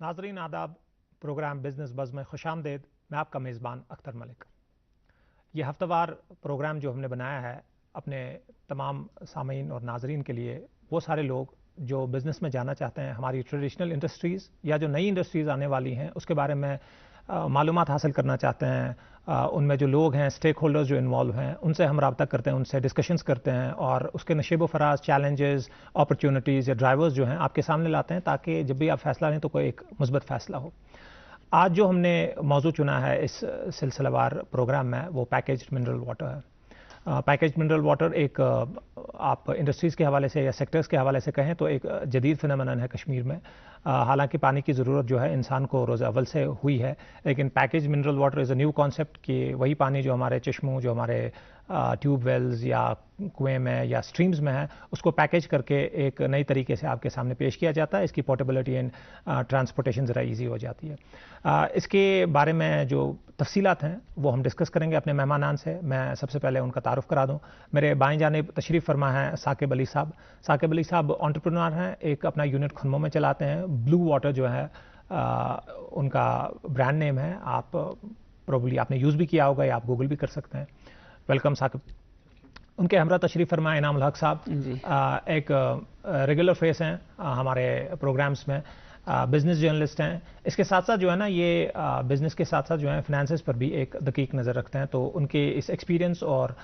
नाजरीन आदाब, programme business buzz में खुशामदेद। मैं आपका मेज़बान अख्तर मलिक। ये हफ्तावार प्रोग्राम जो हमने बनाया है अपने तमाम सामीन और नाजरीन के लिए, वो सारे लोग जो बिज़नेस में जाना चाहते हैं, हमारी ट्रेडिशनल इंडस्ट्रीज़ या जो नई इंडस्ट्रीज़ आने वाली हैं उसके बारे में मालूमात हासिल करना चाहते हैं। उनमें जो लोग हैं, स्टेक होल्डर्स जो इन्वॉल्व हैं, उनसे हम रब्ता करते हैं, उनसे डिस्कशंस करते हैं और उसके नशेब व फराज, चैलेंजेस, अपॉर्चुनिटीज़ या ड्राइवर्स जो हैं आपके सामने लाते हैं, ताकि जब भी आप फैसला लें तो कोई एक मुस्बत फैसला हो। आज जो हमने मौजू चुना है इस सिलसिलेवार प्रोग्राम में, वो पैकेज्ड मिनरल वाटर है। पैकेज्ड मिनरल वाटर एक आप इंडस्ट्रीज़ के हवाले से या सेक्टर्स के हवाले से कहें तो एक जदीद फिनोमेनन है कश्मीर में। हालांकि पानी की ज़रूरत जो है इंसान को रोज़ अव्वल से हुई है, लेकिन package mineral water is a new concept कि वही पानी जो हमारे चश्मों, जो हमारे ट्यूब वेल्स या कुएं में या स्ट्रीम्स में है, उसको पैकेज करके एक नई तरीके से आपके सामने पेश किया जाता है। इसकी पोर्टेबिलिटी एंड ट्रांसपोर्टेशन ज़रा ईजी हो जाती है। इसके बारे में जो तफसीलात हैं वो हम डिस्कस करेंगे अपने मेहमानान से। मैं सबसे पहले उनका तारुफ करा दूं। मेरे बाएं जानिब तशरीफ़ फरमा है साकिब अली साहब। साकिब अली साहब एंटरप्रेन्योर हैं, एक अपना यूनिट खुनमो में चलाते हैं। ब्लू वाटर जो है उनका ब्रांड नेम है। आप प्रोबली आपने यूज़ भी किया होगा या आप गूगल भी कर सकते हैं। वेलकम साकिब। उनके हमरा तशरीफ़ फरमा इनाम हक साहब, एक रेगुलर फेस हैं हमारे प्रोग्राम्स में, बिज़नेस जर्नलिस्ट हैं। इसके साथ साथ जो है ना, ये बिज़नेस के साथ साथ जो है फिनेंसेस पर भी एक दकीक नज़र रखते हैं, तो उनके इस एक्सपीरियंस और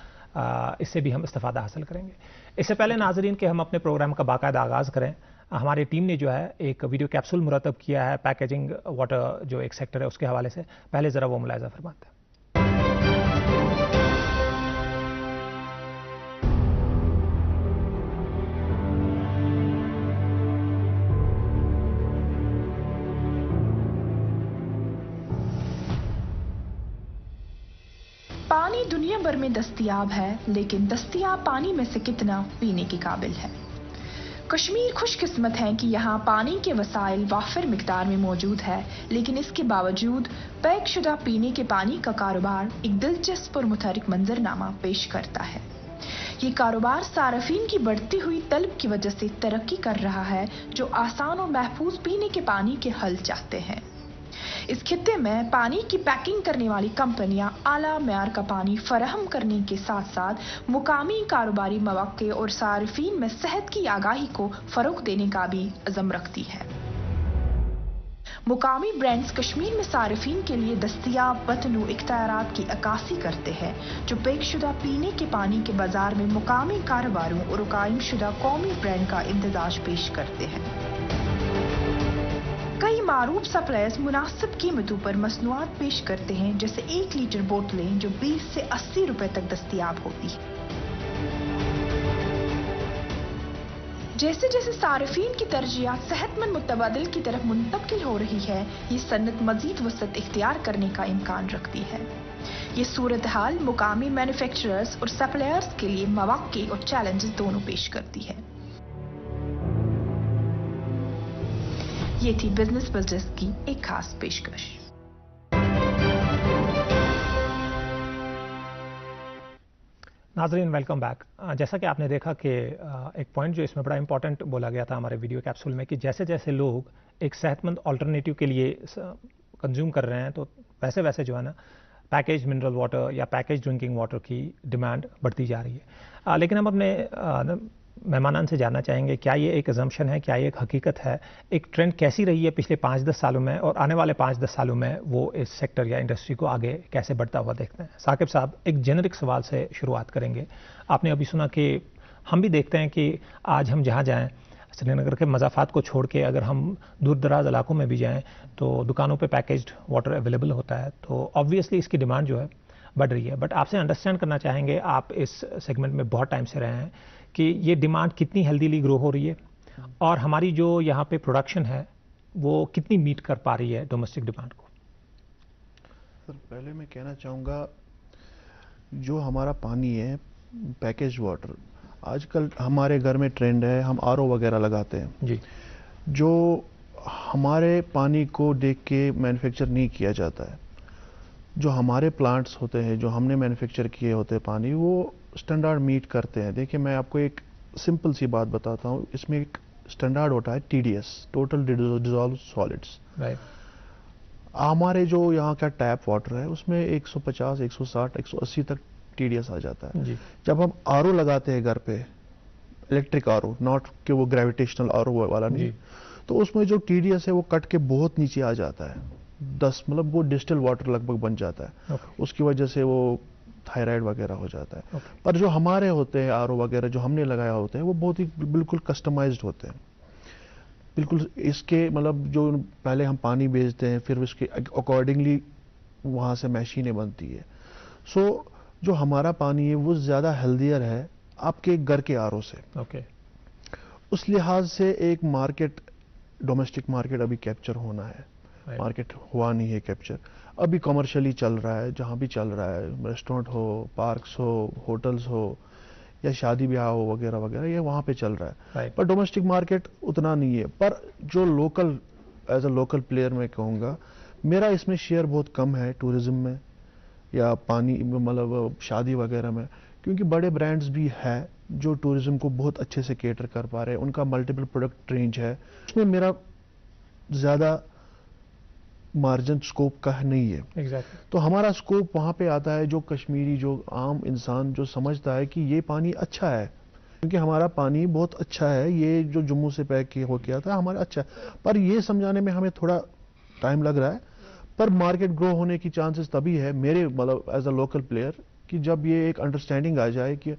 इससे भी हम इस्तेफ़ादा हासिल करेंगे। इससे पहले नाजरीन के हम अपने प्रोग्राम का बाकायदा आगाज़ करें, हमारी टीम ने जो है एक वीडियो कैप्सूल मुरतब किया है पैकेजिंग वाटर जो एक सेक्टर है उसके हवाले से। पहले ज़रा वो मुलाहिज़ा फरमाते हैं। पानी दुनिया भर में दस्तयाब है, लेकिन दस्तयाब पानी में से कितना पीने के काबिल है। कश्मीर खुशकिस्मत है कि यहाँ पानी के वसाइल वाफिर मिकदार में मौजूद है, लेकिन इसके बावजूद पैकशुदा पीने के पानी का कारोबार एक दिलचस्प और मुतहरिक मंजरनामा पेश करता है। ये कारोबार सार्फिन की बढ़ती हुई तलब की वजह से तरक्की कर रहा है, जो आसान और महफूज पीने के पानी के हल चाहते हैं। इस खित्ते में पानी की पैकिंग करने वाली कंपनियां आला मेयार का पानी फराहम करने के साथ साथ मुकामी कारोबारी मौके और सार्फिन में सेहत की आगाही को फरोग देने का भी अज़म रखती है। मुकामी ब्रांड्स कश्मीर में सार्फिन के लिए दस्तयाब बतनू इख्तियारात की अक्कासी करते हैं, जो पैकशुदा पीने के पानी के बाजार में मुकामी कारोबारों और कायमशुदा कौमी ब्रांड का इम्तिजाज पेश करते हैं। कई मारूफ सप्लायर्स मुनासिब कीमतों पर मसनूआत पेश करते हैं, जैसे 1 लीटर बोतलें जो 20 से 80 रुपए तक दस्तयाब होती है। जैसे जैसे सार्फिन की तरजीहात सेहतमंद मुतबादिल की तरफ मुंतकिल हो रही है, ये सन्नत मजीद वसअत इख्तियार करने का इम्कान रखती है। ये सूरत हाल मुकामी मैन्युफैक्चरर्स और सप्लायर्स के लिए मौके और चैलेंजेस दोनों पेश करती है। ये थी बिजनेस बज़ की एक खास पेशकश। नाजरीन वेलकम बैक। जैसा कि आपने देखा कि एक पॉइंट जो इसमें बड़ा इंपॉर्टेंट बोला गया था हमारे वीडियो कैप्सूल में, कि जैसे जैसे लोग एक सेहतमंद अल्टरनेटिव के लिए कंज्यूम कर रहे हैं, तो वैसे वैसे जो है ना पैकेज मिनरल वाटर या पैकेज ड्रिंकिंग वाटर की डिमांड बढ़ती जा रही है। लेकिन हम अपने मेहमानान से जानना चाहेंगे, क्या ये एक अजम्पशन है, क्या ये एक हकीकत है, एक ट्रेंड कैसी रही है पिछले 5-10 सालों में और आने वाले 5-10 सालों में वो इस सेक्टर या इंडस्ट्री को आगे कैसे बढ़ता हुआ देखते हैं। साकिब साहब, एक जेनरिक सवाल से शुरुआत करेंगे। आपने अभी सुना कि हम भी देखते हैं कि आज हम जहाँ जाएँ, श्रीनगर के मज़ाफ़ात को छोड़ के अगर हम दूर दराज इलाकों में भी जाएँ तो दुकानों पे पैकेज्ड वाटर अवेलेबल होता है, तो ऑब्वियसली इसकी डिमांड जो है बढ़ रही है। बट आपसे अंडरस्टैंड करना चाहेंगे, आप इस सेगमेंट में बहुत टाइम से रहे हैं, कि ये डिमांड कितनी हेल्दीली ग्रो हो रही है और हमारी जो यहाँ पे प्रोडक्शन है वो कितनी मीट कर पा रही है डोमेस्टिक डिमांड को। सर, पहले मैं कहना चाहूँगा, जो हमारा पानी है पैकेज वाटर, आजकल हमारे घर में ट्रेंड है, हम आरओ वगैरह लगाते हैं जी, जो हमारे पानी को देख के मैन्युफैक्चर नहीं किया जाता है। जो हमारे प्लांट्स होते हैं, जो हमने मैन्युफैक्चर किए होते हैं पानी, वो स्टैंडर्ड मीट करते हैं। देखिए, मैं आपको एक सिंपल सी बात बताता हूँ, इसमें एक स्टैंडर्ड होता है TDS, total dissolve solids. Right. हमारे जो यहाँ का टैप वाटर है उसमें 150, 160, 180 तक TDS आ जाता है जी। जब हम RO लगाते हैं घर पे, इलेक्ट्रिक RO, नॉट कि वो ग्रेविटेशनल RO वाला नहीं, तो उसमें जो TDS है वो कट के बहुत नीचे आ जाता है, 10, मतलब वो डिस्टिल वाटर लगभग बन जाता है। उसकी वजह से वो थायराइड वगैरह हो जाता है। पर जो हमारे होते हैं RO वगैरह जो हमने लगाया होते हैं वो बहुत ही बिल्कुल कस्टमाइज्ड होते हैं, बिल्कुल इसके मतलब जो पहले हम पानी भेजते हैं फिर उसके अकॉर्डिंगली वहाँ से मशीनें बनती है। सो जो हमारा पानी है वो ज़्यादा हेल्दियर है आपके घर के RO से। ओके। उस लिहाज से एक मार्केट, डोमेस्टिक मार्केट अभी कैप्चर होना है, मार्केट हुआ नहीं है कैप्चर, अभी कमर्शियली चल रहा है, जहाँ भी चल रहा है, रेस्टोरेंट हो, पार्क्स हो, होटल्स हो या शादी ब्याह हो वगैरह वगैरह, ये वहाँ पे चल रहा है। पर डोमेस्टिक मार्केट उतना नहीं है। पर जो local, as a local player मैं कहूँगा, मेरा इसमें शेयर बहुत कम है टूरिज्म में या पानी मतलब शादी वगैरह में, क्योंकि बड़े ब्रांड्स भी है जो टूरिज्म को बहुत अच्छे से केटर कर पा रहे हैं, उनका मल्टीपल प्रोडक्ट रेंज है, उसमें मेरा ज़्यादा मार्जिन स्कोप का नहीं है। Exactly. तो हमारा स्कोप वहाँ पे आता है जो कश्मीरी, जो आम इंसान जो समझता है कि ये पानी अच्छा है, क्योंकि हमारा पानी बहुत अच्छा है, ये जो जम्मू से पैक हो किया था हमारा अच्छा है, पर ये समझाने में हमें थोड़ा टाइम लग रहा है। पर मार्केट ग्रो होने की चांसेस तभी है मेरे मतलब एज अ लोकल प्लेयर कि जब ये एक अंडरस्टैंडिंग आ जाए कि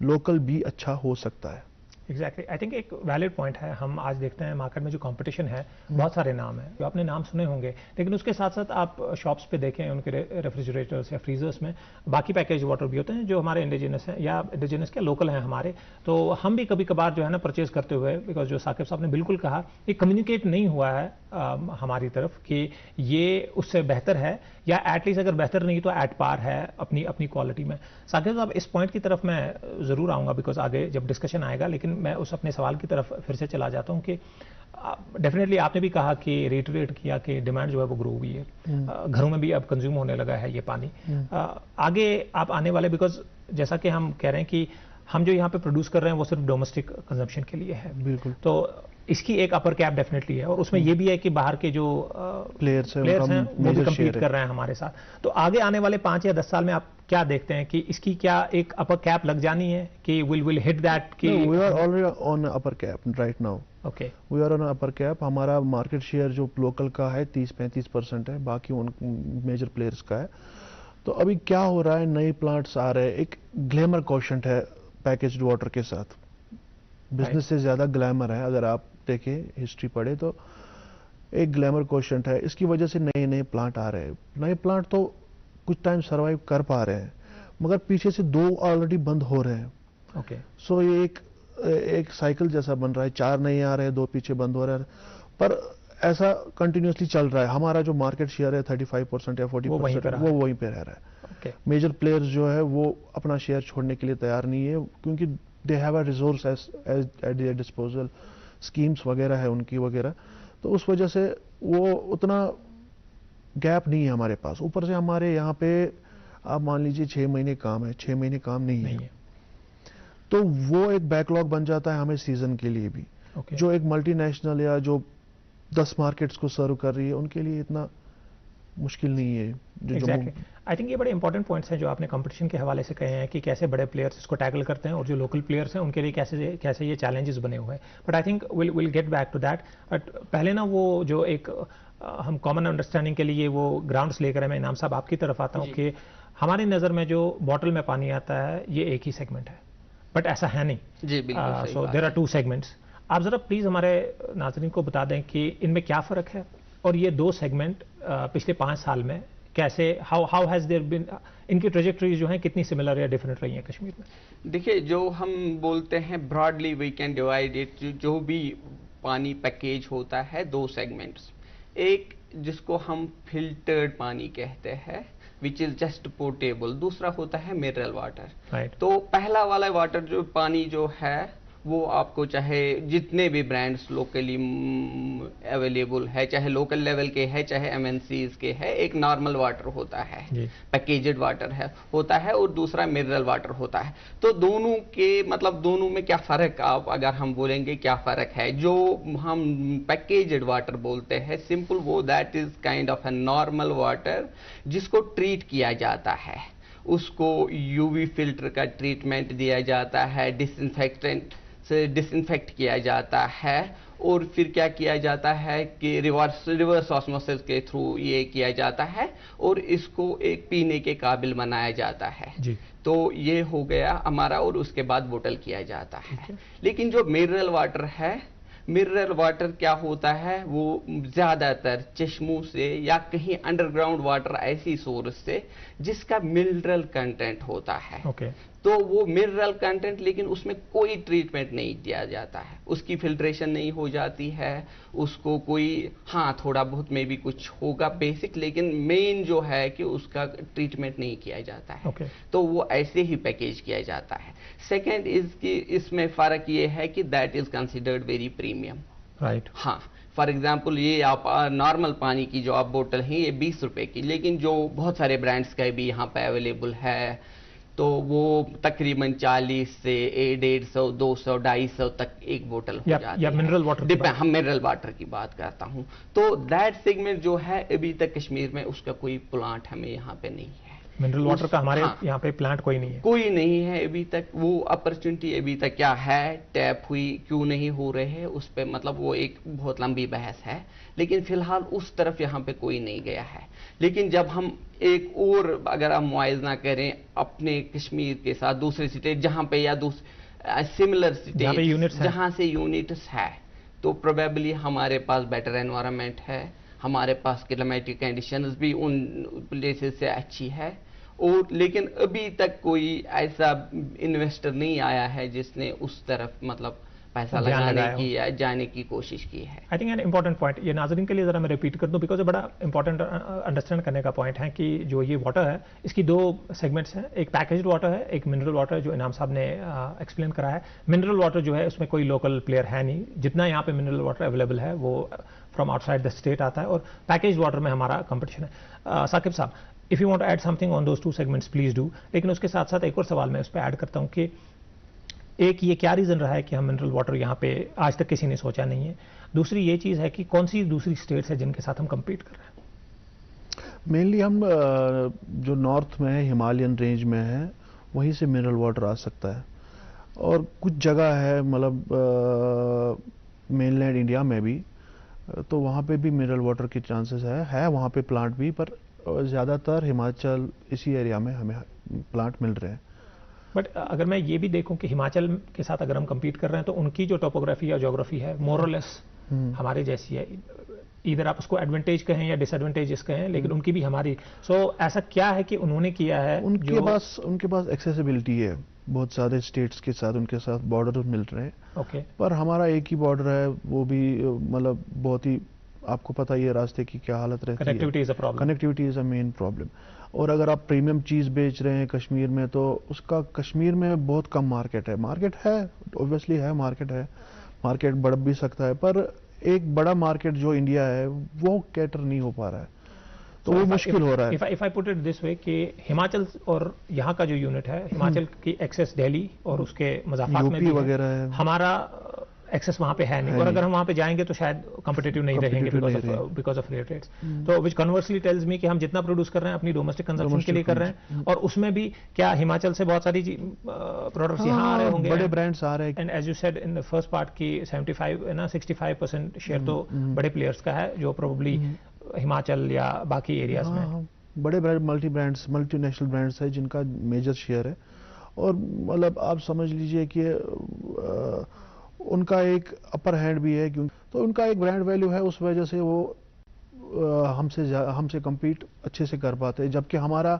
लोकल भी अच्छा हो सकता है। एग्जैक्टली, आई थिंक एक वैलिड पॉइंट है। हम आज देखते हैं मार्केट में जो कंपटीशन है, बहुत सारे नाम हैं जो आपने नाम सुने होंगे, लेकिन उसके साथ साथ आप शॉप्स पे देखें उनके रेफ्रिजरेटर्स या फ्रीजर्स में बाकी पैकेज वाटर भी होते हैं जो हमारे इंडिजिनस हैं या इंडिजिनस क्या लोकल हैं हमारे। तो हम भी कभी कभार जो है ना परचेज करते हुए, बिकॉज जो साकिब साहब ने बिल्कुल कहा, ये कम्युनिकेट नहीं हुआ है हमारी तरफ कि ये उससे बेहतर है या एटलीस्ट अगर बेहतर नहीं तो एट पार है अपनी अपनी क्वालिटी में। साकिब साहब, इस पॉइंट की तरफ मैं ज़रूर आऊँगा बिकॉज आगे जब डिस्कशन आएगा, लेकिन मैं उस अपने सवाल की तरफ फिर से चला जाता हूँ कि डेफिनेटली आपने भी कहा कि रेट किया कि डिमांड जो है वो ग्रो हुई है, घरों में भी अब कंज्यूम होने लगा है ये पानी। आगे आप आने वाले, बिकॉज जैसा कि हम कह रहे हैं कि हम जो यहाँ पे प्रोड्यूस कर रहे हैं वो सिर्फ डोमेस्टिक कंजम्पशन के लिए है, बिल्कुल, तो इसकी एक अपर कैप डेफिनेटली है और उसमें ये भी है कि बाहर के जो प्लेयर्स हैं वो भी कम्पीट कर रहे हैं हमारे साथ। तो आगे आने वाले 5 या 10 साल में आप क्या देखते हैं कि इसकी क्या एक अपर कैप लग जानी है कि विल हिट दैट कि we are already on upper cap right now. Okay, we are on upper cap. हमारा मार्केट शेयर जो लोकल का है 30-35% है, बाकी उन मेजर प्लेयर्स का है। तो अभी क्या हो रहा है, नए प्लांट्स आ रहे हैं, एक ग्लैमर क्वोशंट है पैकेज्ड वाटर के साथ, बिजनेस से ज्यादा ग्लैमर है। अगर आप देखें, हिस्ट्री पढ़े तो एक ग्लैमर क्वोशंट है, इसकी वजह से नए नए प्लांट आ रहे हैं। नए प्लांट तो कुछ टाइम सरवाइव कर पा रहे हैं, मगर पीछे से 2 ऑलरेडी बंद हो रहे हैं। ओके, सो ये एक साइकिल जैसा बन रहा है, 4 नए आ रहे हैं, 2 पीछे बंद हो रहे हैं, पर ऐसा कंटिन्यूसली चल रहा है। हमारा जो मार्केट शेयर है 35% या 40% वो वहीं पे रह रहा है। मेजर प्लेयर्स जो है वो अपना शेयर छोड़ने के लिए तैयार नहीं है, क्योंकि they have a resource at there disposal, schemes वगैरह है उनकी वगैरह, तो उस वजह से वो उतना गैप नहीं है हमारे पास। ऊपर से हमारे यहाँ पे आप मान लीजिए 6 महीने काम है, 6 महीने काम नहीं है, तो वो एक बैकलॉग बन जाता है हमें सीजन के लिए भी। जो एक मल्टीनेशनल या जो 10 मार्केट्स को सर्व कर रही है उनके लिए इतना मुश्किल नहीं है। एग्जैक्टली, आई थिंक ये बड़े इंपॉर्टेंट पॉइंट्स हैं जो आपने कंपटीशन के हवाले से कहे हैं कि कैसे बड़े प्लेयर्स इसको टैकल करते हैं और जो लोकल प्लेयर्स हैं उनके लिए कैसे ये चैलेंजेस बने हुए हैं। But I think will get back to that. बट पहले ना वो जो एक हम कॉमन अंडरस्टैंडिंग के लिए वो ग्राउंड्स लेकर है, मैं इनाम साहब आपकी तरफ आता हूँ कि हमारी नज़र में जो बॉटल में पानी आता है ये एक ही सेगमेंट है, बट ऐसा है नहीं जी, बिल्कुल। So there are 2 segments. आप जरा प्लीज हमारे नाज़रीन को बता दें कि इनमें क्या फ़र्क है और ये 2 सेगमेंट पिछले 5 साल में कैसे हाउ हैज़ देयर बीन, इनकी ट्रेजेक्टरीज जो हैं कितनी सिमिलर या डिफरेंट रही हैं कश्मीर में? देखिए, जो हम बोलते हैं broadly we can divide it, जो भी पानी पैकेज होता है 2 सेगमेंट्स। एक जिसको हम फिल्टर्ड पानी कहते हैं विच इज जस्ट पोर्टेबल, दूसरा होता है मिनरल वाटर। राइट। तो पहला वाला वाटर जो पानी जो है वो आपको चाहे जितने भी ब्रांड्स लोकली अवेलेबल है, चाहे लोकल लेवल के है चाहे एमएनसीज के है, एक नॉर्मल वाटर होता है, पैकेज्ड वाटर है होता है, और दूसरा मिनरल वाटर होता है। तो दोनों के मतलब दोनों में क्या फर्क, आप अगर हम बोलेंगे क्या फर्क है, जो हम पैकेज्ड वाटर बोलते हैं सिंपल, वो that is kind of a normal water जिसको ट्रीट किया जाता है, उसको यूवी फिल्टर का ट्रीटमेंट दिया जाता है, डिसइंफेक्टेंट से डिसइंफेक्ट किया जाता है, और फिर क्या किया जाता है कि रिवर्स ऑस्मोसिस के थ्रू ये किया जाता है और इसको एक पीने के काबिल बनाया जाता है जी। तो ये हो गया हमारा, और उसके बाद बोतल किया जाता है। लेकिन जो मिनरल वाटर है, मिनरल वाटर क्या होता है, वो ज्यादातर चश्मों से या कहीं अंडरग्राउंड वाटर ऐसी सोर्स से जिसका मिनरल कंटेंट होता है। तो वो मिनरल कंटेंट, लेकिन उसमें कोई ट्रीटमेंट नहीं दिया जाता है, उसकी फिल्ट्रेशन नहीं हो जाती है, उसको कोई हाँ थोड़ा बहुत में भी कुछ होगा बेसिक, लेकिन मेन जो है कि उसका ट्रीटमेंट नहीं किया जाता है। तो वो ऐसे ही पैकेज किया जाता है। सेकेंड इज कि इसमें फर्क ये है कि that is considered very premium, right. हाँ, फॉर एग्जाम्पल ये आप नॉर्मल पानी की जो आप बोतल है ये 20 रुपए की, लेकिन जो बहुत सारे ब्रांड्स का भी यहाँ पे अवेलेबल है तो वो तकरीबन 40 से 150, 200, 250 तक एक बोतल हो जाती है। मिनरल वाटर, हम मिनरल वाटर की बात करता हूँ। तो दैट सेगमेंट जो है अभी तक कश्मीर में उसका कोई प्लांट हमें यहाँ पे नहीं है। मिनरल वाटर का हमारे यहाँ पे प्लांट कोई नहीं है, कोई नहीं है अभी तक। वो अपॉर्चुनिटी अभी तक क्या है, टैप हुई क्यों नहीं हो रहे हैं उस पे, मतलब वो एक बहुत लंबी बहस है, लेकिन फिलहाल उस तरफ यहाँ पे कोई नहीं गया है। लेकिन जब हम एक और अगर हम मुआयना करें अपने कश्मीर के साथ दूसरे स्टेट जहाँ पे या सिमिलर स्टेट जहाँ से यूनिट्स है, तो प्रोबेबली हमारे पास बेटर एनवायरनमेंट है, हमारे पास क्लाइमेटिक कंडीशंस भी उन प्लेसेस से अच्छी है, और लेकिन अभी तक कोई ऐसा इन्वेस्टर नहीं आया है जिसने उस तरफ मतलब पैसा लगाने की या जाने की कोशिश की है। I think an important point ये नाज़रीन के लिए जरा मैं रिपीट कर दूं, बिकॉज बड़ा इंपॉर्टेंट अंडरस्टैंड करने का पॉइंट है कि जो ये वाटर है इसकी दो सेगमेंट्स हैं, एक पैकेज्ड वाटर है, एक मिनरल वाटर, जो इनाम साहब ने एक्सप्लेन करा है। मिनरल वाटर जो है उसमें कोई लोकल प्लेयर है नहीं, जितना यहाँ पे मिनरल वाटर अवेलेबल है वो फ्रॉम आउटसाइड द स्टेट आता है, और पैकेज वाटर में हमारा कंपटीशन है। साकिब साहब, if you want to add something on those two segments please do. लेकिन उसके साथ साथ एक और सवाल मैं उस पर ऐड करता हूँ कि एक ये क्या रीजन रहा है कि हम मिनरल वाटर यहाँ पे आज तक किसी ने सोचा नहीं है, दूसरी ये चीज है कि कौन सी दूसरी स्टेट्स है जिनके साथ हम कम्पीट कर रहे हैं। मेनली हम जो नॉर्थ में है, हिमालयन रेंज में है, वहीं से मिनरल वाटर आ सकता है, और कुछ जगह है मतलब मेनलैंड इंडिया में भी, तो वहाँ पे भी मिनरल वाटर के चांसेस है वहाँ पे प्लांट भी, पर ज़्यादातर हिमाचल इसी एरिया में हमें प्लांट मिल रहे हैं। बट अगर मैं ये भी देखूं कि हिमाचल के साथ अगर हम compete कर रहे हैं तो उनकी जो टोपोग्राफी या ज्योग्राफी है मोर और लेस हमारे जैसी है, इधर आप उसको एडवांटेज कहें या डिसएडवांटेजेस कहें, लेकिन उनकी भी हमारी। ऐसा क्या है कि उन्होंने किया है? उनके पास एक्सेसिबिलिटी है, बहुत सारे स्टेट्स के साथ उनके साथ बॉर्डर मिल रहे हैं। पर हमारा एक ही बॉर्डर है, वो भी मतलब बहुत ही आपको पता ही है रास्ते की क्या हालत रहती है। Connectivity is a main problem. और अगर आप प्रीमियम चीज बेच रहे हैं कश्मीर में, तो उसका कश्मीर में बहुत कम मार्केट है। ऑब्वियसली है, मार्केट बढ़ भी सकता है, पर एक बड़ा मार्केट जो इंडिया है वो कैटर नहीं हो पा रहा है, तो वो मुश्किल हो रहा है। If I put it this way कि हिमाचल और यहाँ का जो यूनिट है, हिमाचल की एक्सेस दिल्ली और उसके मज़ाफ़ात में भी वगैरह है, हमारा एक्सेस वहाँ पे है नहीं, और अगर हम वहाँ पे जाएंगे तो शायद कॉम्पिटिटिव नहीं रहेंगे बिकॉज ऑफ रेट रेट्स। तो विच कन्वर्सली टेल्स मी कि हम जितना प्रोड्यूस कर रहे हैं अपनी डोमेस्टिक कंजम्पशन के लिए कर रहे हैं, और उसमें भी क्या हिमाचल से बहुत सारी प्रोडक्ट्स यहाँ आ रहे होंगे, बड़े ब्रांड्स आ रहे हैं। And as you said in the first part की 65% शेयर तो बड़े प्लेयर्स का है, जो प्रोबेबली हिमाचल या बाकी एरियाज में बड़े मल्टीनेशनल ब्रांड्स है जिनका मेजर शेयर है। और मतलब आप समझ लीजिए कि उनका एक अपर हैंड भी है, क्योंकि तो उनका एक ब्रांड वैल्यू है, उस वजह से वो हमसे compete अच्छे से कर पाते हैं, जबकि हमारा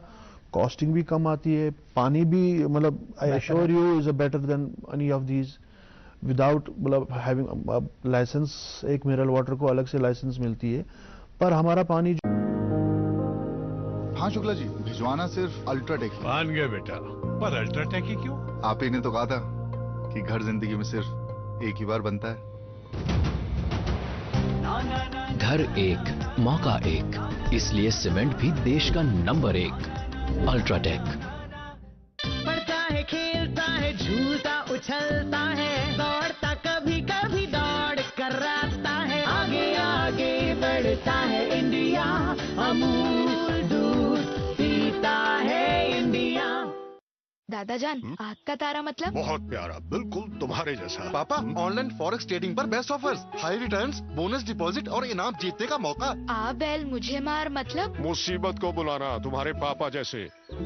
कॉस्टिंग भी कम आती है, पानी भी मतलब I assure you is better than any of these without मतलब हैविंग लाइसेंस। एक मिनरल वाटर को अलग से लाइसेंस मिलती है, पर हमारा पानी हाँ शुक्ला जी, भिजवाना सिर्फ अल्ट्राटेक। मान गए बेटा, पर अल्ट्राटेक ही क्यों? आप ही ने तो कहा था। कि घर जिंदगी में सिर्फ एक ही बार बनता है। घर एक, मौका एक, इसलिए सीमेंट भी देश का नंबर 1 अल्ट्राटेक। पढ़ता है, खेलता है, झूलता उछलता है, दौड़ता कभी कभी दौड़ कर आता है, आगे आगे बढ़ता है इंडिया, अमूल दूध पीता है इंडिया। दादाजान, आग का तारा मतलब? बहुत प्यारा, बिल्कुल तुम्हारे जैसा। पापा, ऑनलाइन फॉरेक्स ट्रेडिंग पर best offers, high returns, bonus deposit और इनाम जीतने का मौका। आ बैल मुझे मार मतलब? मुसीबत को बुलाना तुम्हारे पापा जैसे।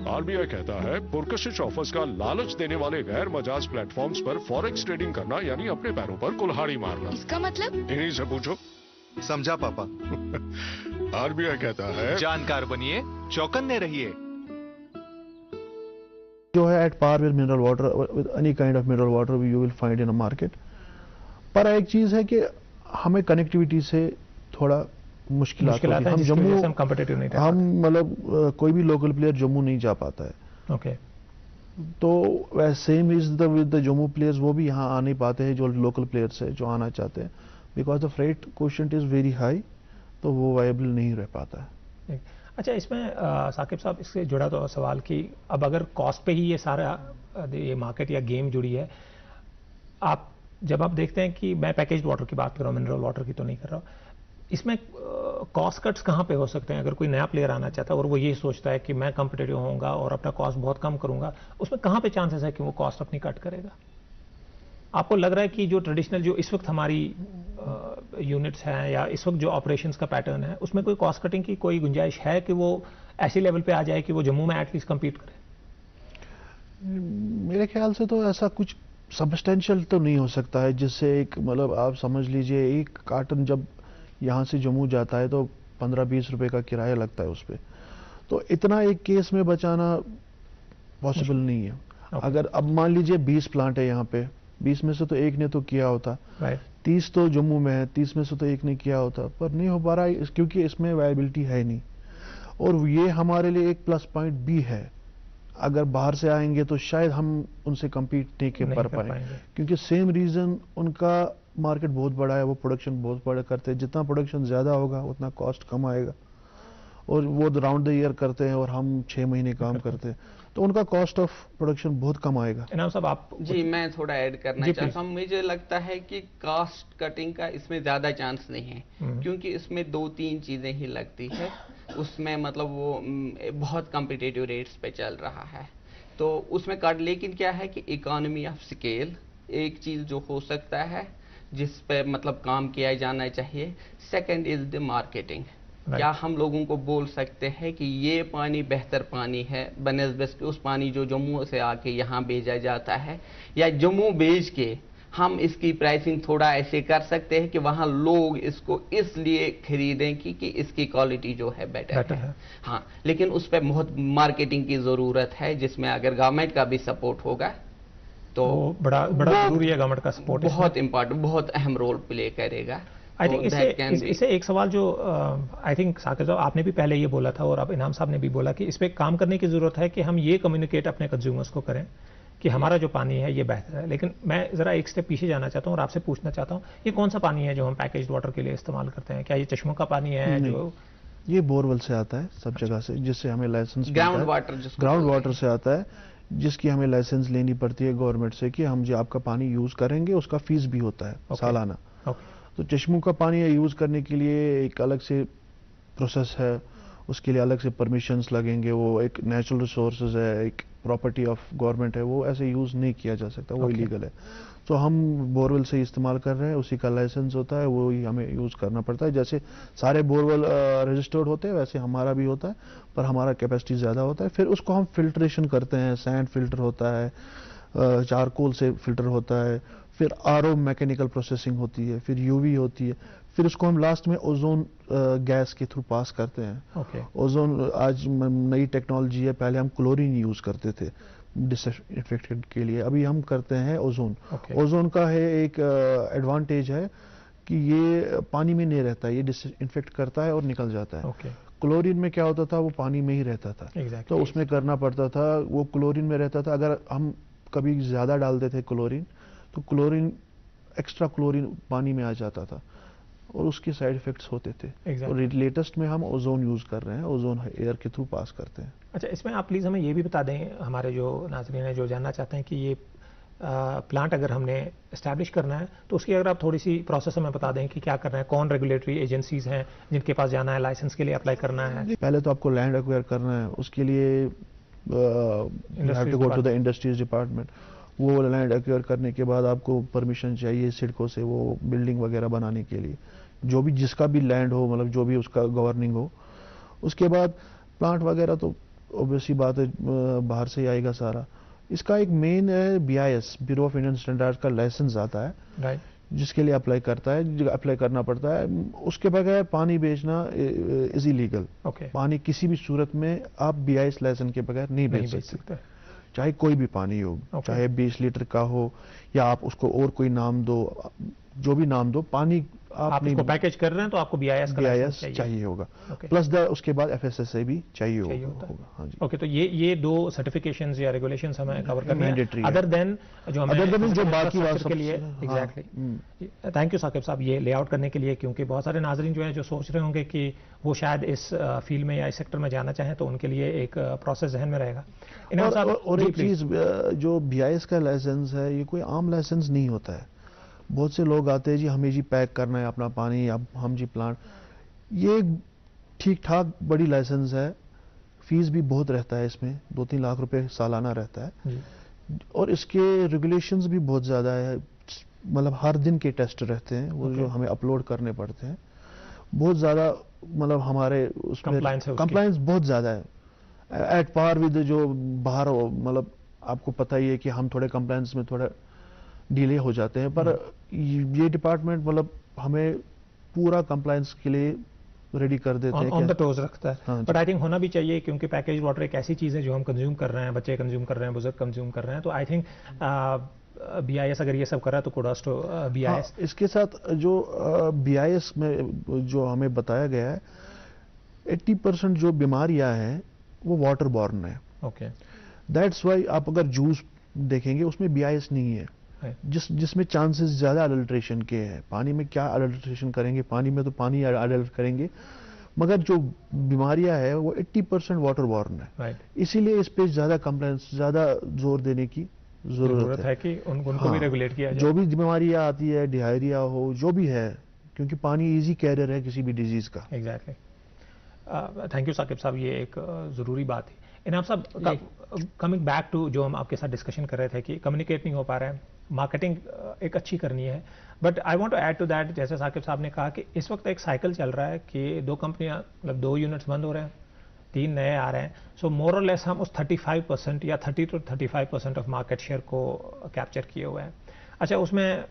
आरबीआई कहता है पुरकशिश ऑफर्स का लालच देने वाले गैर मजाज प्लेटफॉर्म्स पर फॉरेक्स ट्रेडिंग करना यानी अपने पैरों पर कुल्हाड़ी मारना। इसका मतलब? इन्हीं से पूछो। समझा पापा। आरबीआई कहता है जानकार बनिए, चौकन्ने रहिए। जो है at par with mineral water, with any kind of mineral water you will find in a market. पर एक चीज है कि हमें कनेक्टिविटी से थोड़ा मुश्किल हम जम्मू हम कॉम्पिटिटिव नहीं हम मतलब कोई भी लोकल प्लेयर जम्मू नहीं जा पाता है। ओके। तो same is the with the Jammu players, वो भी यहाँ आ नहीं पाते हैं जो लोकल प्लेयर्स है जो आना चाहते हैं, because the freight quotient is very high, तो वो वायबल नहीं रह पाता है। अच्छा, इसमें साकिब साहब इससे जुड़ा तो सवाल कि अब अगर कॉस्ट पे ही ये सारा ये मार्केट या गेम जुड़ी है, जब आप देखते हैं कि मैं पैकेज्ड वाटर की बात कर रहा हूँ, मिनरल वाटर की तो नहीं कर रहा हूँ, इसमें कॉस्ट कट्स कहाँ पे हो सकते हैं? अगर कोई नया प्लेयर आना चाहता है और वो ये सोचता है कि मैं कॉम्पिटिटिव होऊंगा और अपना कॉस्ट बहुत कम करूंगा, उसमें कहाँ पे चांसेस है कि वो कॉस्ट अपनी कट करेगा? आपको लग रहा है कि जो ट्रेडिशनल जो इस वक्त हमारी यूनिट्स हैं या इस वक्त जो ऑपरेशंस का पैटर्न है, उसमें कोई कॉस्ट कटिंग की कोई गुंजाइश है कि वो ऐसी लेवल पे आ जाए कि वो जम्मू में एटलीस्ट कम्पीट करे? मेरे ख्याल से तो ऐसा कुछ सब्सटेंशियल तो नहीं हो सकता है जिससे एक मतलब आप समझ लीजिए एक कार्टन जब यहाँ से जम्मू जाता है तो 15-20 रुपए का किराया लगता है उस पर, तो इतना एक केस में बचाना पॉसिबल नहीं है। अगर अब मान लीजिए 20 प्लांट है यहाँ पे, 20 में से तो एक ने तो किया होता, 30 तो जम्मू में है, 30 में से तो एक ने किया होता, पर नहीं हो पा रहा है क्योंकि इसमें वायबिलिटी है नहीं। और ये हमारे लिए एक प्लस पॉइंट भी है, अगर बाहर से आएंगे तो शायद हम उनसे कम्पीट नहीं कर पाएंगे, क्योंकि सेम रीजन उनका मार्केट बहुत बड़ा है, वो प्रोडक्शन बहुत बड़ा करते हैं, जितना प्रोडक्शन ज्यादा होगा उतना कॉस्ट कम आएगा, और वो राउंड द ईयर करते हैं और हम 6 महीने काम करते हैं, तो उनका कॉस्ट ऑफ प्रोडक्शन बहुत कम आएगा। इनाम साहब आप जी, मैं थोड़ा ऐड करना चाहता हूँ। मुझे लगता है कि कॉस्ट कटिंग का इसमें ज्यादा चांस नहीं है, क्योंकि इसमें 2-3 चीजें ही लगती है उसमें, मतलब वो बहुत कॉम्पिटिटिव रेट्स पे चल रहा है, तो उसमें कट। लेकिन क्या है कि इकोनॉमी ऑफ स्केल एक चीज जो हो सकता है जिस पे मतलब काम किया जाना चाहिए। Second is the marketing. क्या हम लोगों को बोल सकते हैं कि ये पानी बेहतर पानी है बनस्बत उस पानी जो जम्मू से आके यहाँ भेजा जाता है, या जम्मू भेज के हम इसकी प्राइसिंग थोड़ा ऐसे कर सकते हैं कि वहाँ लोग इसको इसलिए खरीदें कि इसकी क्वालिटी जो है बेटर है। हाँ, लेकिन उस पर बहुत मार्केटिंग की ज़रूरत है, जिसमें अगर गवर्नमेंट का भी सपोर्ट होगा तो बड़ा जरूरी है। गवर्नमेंट का सपोर्ट बहुत इंपॉर्टेंट, बहुत अहम रोल प्ले करेगा। आई थिंक इससे एक सवाल जो आई थिंक साकिब साहब आपने भी पहले ये बोला था और अब इनाम साहब ने भी बोला कि इस पर काम करने की जरूरत है कि हम ये कम्युनिकेट अपने कंज्यूमर्स को करें कि हमारा जो पानी है ये बेहतर है। लेकिन मैं जरा एक स्टेप पीछे जाना चाहता हूँ और आपसे पूछना चाहता हूँ, ये कौन सा पानी है जो हम पैकेज्ड वाटर के लिए इस्तेमाल करते हैं? क्या ये चश्मों का पानी है? जो ये बोरवेल से आता है सब जगह से, जिससे हमें लाइसेंस ग्राउंड वाटर से आता है, जिसकी हमें लाइसेंस लेनी पड़ती है गवर्नमेंट से कि हम जो आपका पानी यूज करेंगे उसका फीस भी होता है सालाना। तो चश्मों का पानी यूज करने के लिए एक अलग से प्रोसेस है, उसके लिए अलग से परमिशंस लगेंगे, वो एक नेचुरल रिसोर्सेज है, एक प्रॉपर्टी ऑफ गवर्नमेंट है, वो ऐसे यूज नहीं किया जा सकता, वो इलीगल है। तो हम बोरवेल से इस्तेमाल कर रहे हैं, उसी का लाइसेंस होता है, वो ही हमें यूज करना पड़ता है। जैसे सारे बोरवेल रजिस्टर्ड होते हैं वैसे हमारा भी होता है, पर हमारा कैपेसिटी ज्यादा होता है। फिर उसको हम फिल्ट्रेशन करते हैं, सैंड फिल्टर होता है, चारकोल से फिल्टर होता है, फिर आरओ मैकेनिकल प्रोसेसिंग होती है, फिर यूवी होती है, फिर उसको हम लास्ट में ओजोन गैस के थ्रू पास करते हैं। ओजोन आज नई टेक्नोलॉजी है, पहले हम क्लोरीन यूज करते थे डिसइंफेक्टेंट के लिए, अभी हम करते हैं ओजोन। ओजोन का है एक एडवांटेज है कि ये पानी में नहीं रहता, ये डिसइंफेक्ट करता है और निकल जाता है। क्लोरीन में क्या होता था, वो पानी में ही रहता था, तो उसमें करना पड़ता था, वो क्लोरीन में रहता था। अगर हम कभी ज्यादा डालते थे क्लोरीन तो क्लोरीन, एक्स्ट्रा क्लोरीन पानी में आ जाता था और उसके साइड इफेक्ट्स होते थे। और लेटेस्ट में हम ओजोन यूज कर रहे हैं, ओजोन एयर के थ्रू पास करते हैं। अच्छा, इसमें आप प्लीज हमें ये भी बता दें, हमारे जो नाज़रीन हैं जो जानना चाहते हैं कि ये प्लांट अगर हमने एस्टैब्लिश करना है तो उसकी अगर आप थोड़ी सी प्रोसेस हमें बता दें कि क्या करना है, कौन रेगुलेटरी एजेंसीज हैं जिनके पास जाना है, लाइसेंस के लिए अप्लाई करना है। पहले तो आपको लैंड एक्वायर करना है, उसके लिए you have to go to the industries department. वो लैंड एक्वायर करने के बाद आपको परमिशन चाहिए सिडको से वो बिल्डिंग वगैरह बनाने के लिए, जो भी जिसका भी लैंड हो, मतलब जो भी उसका गवर्निंग हो। उसके बाद प्लांट वगैरह तो ऑब्वियसली बात है बाहर से ही आएगा सारा। इसका एक मेन है BIS, bureau of Indian standards का लाइसेंस आता है, राइट, जिसके लिए अप्लाई करना पड़ता है। उसके बगैर पानी बेचना इज इलीगल। पानी किसी भी सूरत में आप BIS लाइसेंस के बगैर नहीं बेच सकते, चाहे कोई भी पानी हो, चाहे 20 लीटर का हो या आप उसको और कोई नाम दो, जो भी नाम दो, पानी आप इसको पैकेज कर रहे हैं तो आपको BIS चाहिए होगा। प्लस उसके बाद FSSAI भी चाहिए होगा। हाँ जी। ओके, तो ये दो सर्टिफिकेशंस या रेगुलेशंस हमें कवर करने हैं अदर देन जो बाकी के लिए। एग्जैक्टली, थैंक यू साकिब साहब ये लेआउट करने के लिए, क्योंकि बहुत सारे नाजरीन जो हैं जो सोच रहे होंगे कि वो शायद इस फील्ड में या इस सेक्टर में जाना चाहें, तो उनके लिए एक प्रोसेस जहन में रहेगा। और एक चीज, जो BIS का लाइसेंस है ये कोई आम लाइसेंस नहीं होता है। बहुत से लोग आते हैं जी हमें जी पैक करना है अपना पानी, अब हम जी प्लांट, ये ठीक ठाक बड़ी लाइसेंस है, फीस भी बहुत रहता है इसमें, 2-3 लाख रुपए सालाना रहता है। और इसके रेगुलेशंस भी बहुत ज़्यादा है, मतलब हर दिन के टेस्ट रहते हैं वो जो हमें अपलोड करने पड़ते हैं, बहुत ज़्यादा, मतलब हमारे उसमें कंप्लायंस बहुत ज़्यादा है एट पार विद जो बाहर हो। मतलब आपको पता ही है कि हम थोड़े कंप्लायंस में थोड़ा डिले हो जाते हैं, पर ये डिपार्टमेंट मतलब हमें पूरा कंप्लायंस के लिए रेडी कर देते हैं, ऑन द टोज रखता है। बट आई थिंक होना भी चाहिए, क्योंकि पैकेज वाटर एक ऐसी चीज़ है जो हम कंज्यूम कर रहे हैं, बच्चे कंज्यूम कर रहे हैं, बुजुर्ग कंज्यूम कर रहे हैं, तो आई थिंक BIS अगर ये सब कर रहा है तो कुडोस टू BIS। इसके साथ जो BIS में जो हमें बताया गया है 80% जो बीमारियां हैं वो वाटर बॉर्न है। ओके, दैट्स वाई आप अगर जूस देखेंगे उसमें BIS नहीं है, जिसमें चांसेस ज्यादा अडल्ट्रेशन के हैं। पानी में क्या अडल्ट्रेशन करेंगे, पानी में तो पानी अडल्ट करेंगे, मगर जो बीमारियां है वो 80% वाटर बॉर्न है। इसीलिए इस पे ज्यादा कंप्लेंट्स, ज्यादा जोर देने की जरूरत है कि उनको भी रेगुलेट किया जाए। जो भी बीमारियां आती है, डायरिया हो, जो भी है, क्योंकि पानी इजी कैरियर है किसी भी डिजीज का। एग्जैक्टली, थैंक यू साकिब साहब, ये एक जरूरी बात है। इनाम साहब, कमिंग बैक टू जो हम आपके साथ डिस्कशन कर रहे थे कि कम्युनिकेट नहीं हो पा रहा है, मार्केटिंग एक अच्छी करनी है, but I want to add to that, जैसे साकिब साहब ने कहा कि इस वक्त एक साइकिल चल रहा है कि 2 कंपनियां, मतलब 2 यूनिट्स बंद हो रहे हैं, 3 नए आ रहे हैं। सो मोर और लेस हम उस 35% या 30 to 35% ऑफ मार्केट शेयर को कैप्चर किए हुए हैं। अच्छा, उसमें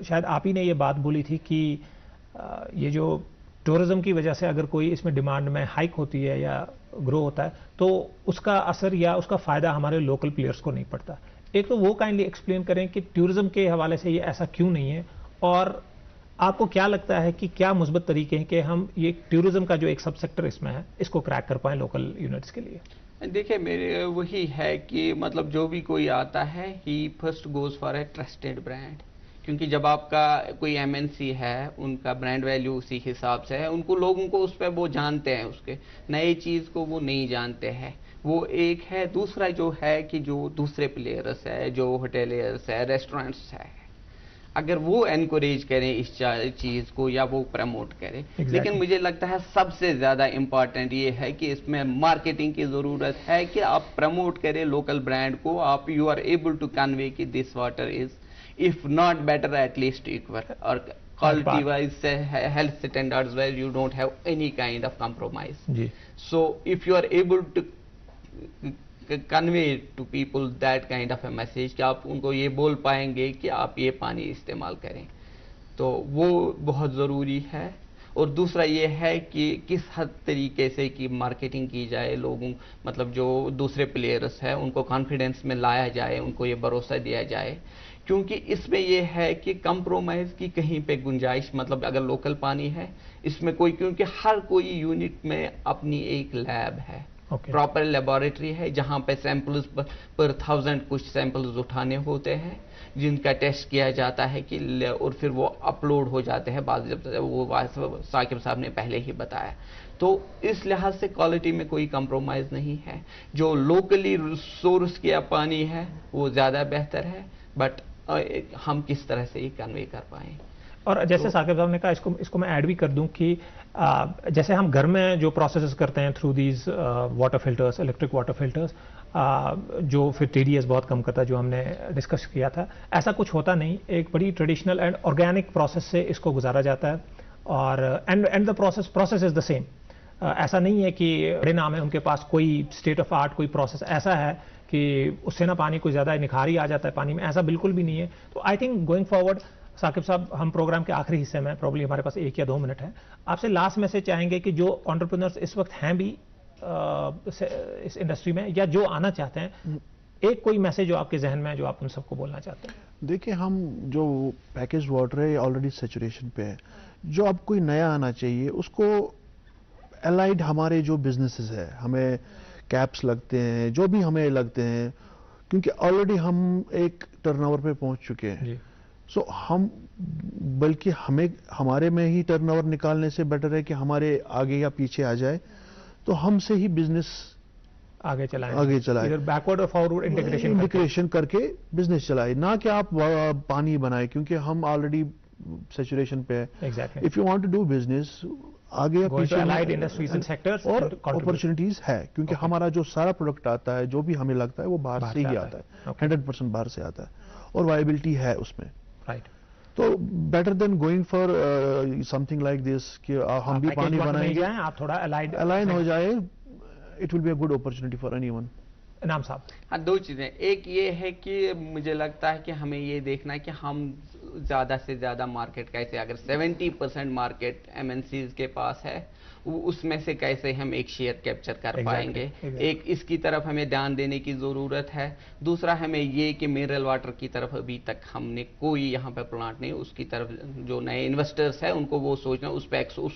शायद आप ही ने ये बात बोली थी कि ये जो टूरिज्म की वजह से अगर कोई इसमें डिमांड में हाइक होती है या ग्रो होता है तो उसका असर या उसका फायदा हमारे लोकल प्लेयर्स को नहीं पड़ता। एक तो वो काइंडली एक्सप्लेन करें कि टूरिज्म के हवाले से ये ऐसा क्यों नहीं है, और आपको क्या लगता है कि क्या मुस्बत तरीके हैं कि हम ये टूरिज्म का जो एक सब सेक्टर इसमें है इसको क्रैक कर पाएं लोकल यूनिट्स के लिए? देखिए, मेरे वही है कि मतलब जो भी कोई आता है ही first goes for a trusted brand, क्योंकि जब आपका कोई MNC है उनका ब्रांड वैल्यू उसी हिसाब से है, उनको लोगों को उस पर वो जानते हैं, उसके नए चीज़ को वो नहीं जानते हैं, वो एक है। दूसरा जो है कि जो दूसरे प्लेयर्स है, जो होटेलियर्स है, रेस्टोरेंट्स है, अगर वो एनकरेज करें इस चीज़ को या वो प्रमोट करें। लेकिन मुझे लगता है सबसे ज़्यादा इम्पॉर्टेंट ये है कि इसमें मार्केटिंग की ज़रूरत है कि आप प्रमोट करें लोकल ब्रांड को, आप you are able to convey कि this water is if not better at least equal, or quality wise health standards where you don't have any kind of compromise. So if you are able to convey to people that kind of a message कि आप उनको ये बोल पाएंगे कि आप ये पानी इस्तेमाल करें, तो वो बहुत ज़रूरी है। और दूसरा ये है कि किस हद तरीके से की मार्केटिंग की जाए, लोगों मतलब जो दूसरे प्लेयर्स हैं उनको कॉन्फिडेंस में लाया जाए, उनको ये भरोसा दिया जाए, क्योंकि इसमें यह है कि कंप्रोमाइज़ की कहीं पे गुंजाइश, मतलब अगर लोकल पानी है इसमें कोई, क्योंकि हर कोई यूनिट में अपनी एक लैब है, प्रॉपर लेबोरेटरी है जहां पे सैंपल्स पर 1000 कुछ सैंपल्स उठाने होते हैं, जिनका टेस्ट किया जाता है कि और फिर वो अपलोड हो जाते हैं बाद जब वो साकिब साहब ने पहले ही बताया। तो इस लिहाज से क्वालिटी में कोई कंप्रोमाइज नहीं है। जो लोकली सोर्स किया पानी है वो ज़्यादा बेहतर है, बट हम किस तरह से ये कन्वे कर पाएँ। और जैसे साकिब साहब ने कहा, इसको मैं ऐड भी कर दूं कि जैसे हम घर में जो प्रोसेसेस करते हैं through these water filters, electric water filters, जो फिर TDS बहुत कम करता है, जो हमने डिस्कस किया था, ऐसा कुछ होता नहीं। एक बड़ी ट्रेडिशनल एंड ऑर्गेनिक प्रोसेस से इसको गुजारा जाता है, और and the process is the same. ऐसा नहीं है कि बड़े नाम है उनके पास कोई स्टेट ऑफ आर्ट कोई प्रोसेस ऐसा है कि उससे ना पानी कोई ज़्यादा निखार ही आ जाता है पानी में, ऐसा बिल्कुल भी नहीं है। तो I think going forward, Saqib साहब, हम प्रोग्राम के आखिरी हिस्से में, प्रॉब्ली हमारे पास 1 या 2 मिनट है, आपसे लास्ट मैसेज चाहेंगे कि जो एंटरप्रेन्योर्स इस वक्त हैं भी इस इंडस्ट्री में या जो आना चाहते हैं, एक कोई मैसेज जो आपके जहन में है जो आप उन सबको बोलना चाहते हैं। देखिए, हम जो पैकेज वाटर है ऑलरेडी सैचुरेशन पे है। जो अब कोई नया आना चाहिए उसको एलाइड हमारे जो बिजनेसेस है, हमें कैप्स लगते हैं, जो भी हमें लगते हैं, क्योंकि ऑलरेडी हम एक टर्नओवर पे पहुंच चुके हैं। सो हम बल्कि हमारे में ही टर्नओवर निकालने से बेटर है कि हमारे आगे या पीछे आ जाए, तो हमसे ही बिजनेस आगे चलाए, इधर बैकवर्ड और फॉरवर्ड इंटीग्रेशन करके बिजनेस चलाए, ना कि आप पानी बनाए, क्योंकि हम ऑलरेडी सैचुरेशन पे है। Exactly. If you want to do business आगे या पीछे इंडस्ट्रीज एंड सेक्टर्स और अपॉर्चुनिटीज है, क्योंकि हमारा जो सारा प्रोडक्ट आता है, जो भी हमें लगता है वो बाहर से ही आता है, 100% बाहर से आता है, और वायबिलिटी है उसमें। राइट। तो better than going for something like this कि हम भी पानी बनाएंगे, आप थोड़ा अलाइन हो जाए, it will be a good opportunity for anyone. इनाम साहब। हाँ, 2 चीजें। एक ये है कि मुझे लगता है कि हमें ये देखना है कि हम ज़्यादा से ज़्यादा मार्केट कैसे, अगर 70% मार्केट MNCs के पास है, उसमें से कैसे हम एक शेयर कैप्चर कर पाएंगे। एक इसकी तरफ हमें ध्यान देने की ज़रूरत है। दूसरा हमें ये कि मिनरल वाटर की तरफ अभी तक हमने कोई यहाँ पे प्लांट नहीं, उसकी तरफ जो नए इन्वेस्टर्स हैं उनको वो सोचना,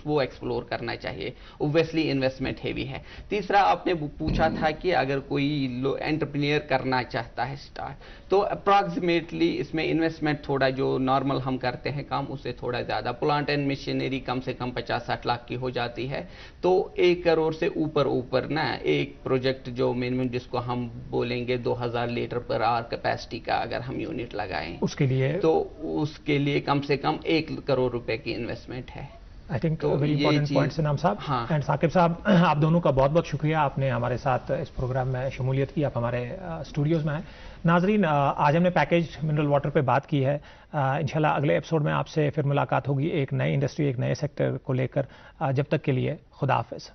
वो एक्सप्लोर करना चाहिए। ओब्वियसली इन्वेस्टमेंट हेवी है। तीसरा, आपने पूछा था कि अगर कोई एंटरप्रेन्योर करना चाहता है स्टार्ट, तो अप्रॉक्सीमेटली इसमें इन्वेस्टमेंट थोड़ा जो नॉर्मल हम करते हैं काम उससे थोड़ा ज़्यादा, प्लांट एंड मशीनरी कम से कम 50-60 लाख की हो जाती है। तो 1 करोड़ से ऊपर ना एक प्रोजेक्ट जो मिनिमम जिसको हम बोलेंगे 2000 लीटर पर आवर कैपेसिटी का अगर हम यूनिट लगाएं, उसके लिए कम से कम 1 करोड़ रुपए की इन्वेस्टमेंट है। I think very important points इनाम साहब। हाँ। एंड साकिब साहब, आप दोनों का बहुत बहुत शुक्रिया, आपने हमारे साथ इस प्रोग्राम में शमूलियत की, आप हमारे स्टूडियोज़ में आए। नाजरीन, आज हमने पैकेज मिनरल वाटर पे बात की है। इंशाल्लाह अगले एपिसोड में आपसे फिर मुलाकात होगी एक नई इंडस्ट्री, एक नए सेक्टर को लेकर। जब तक के लिए खुदा हाफिज़।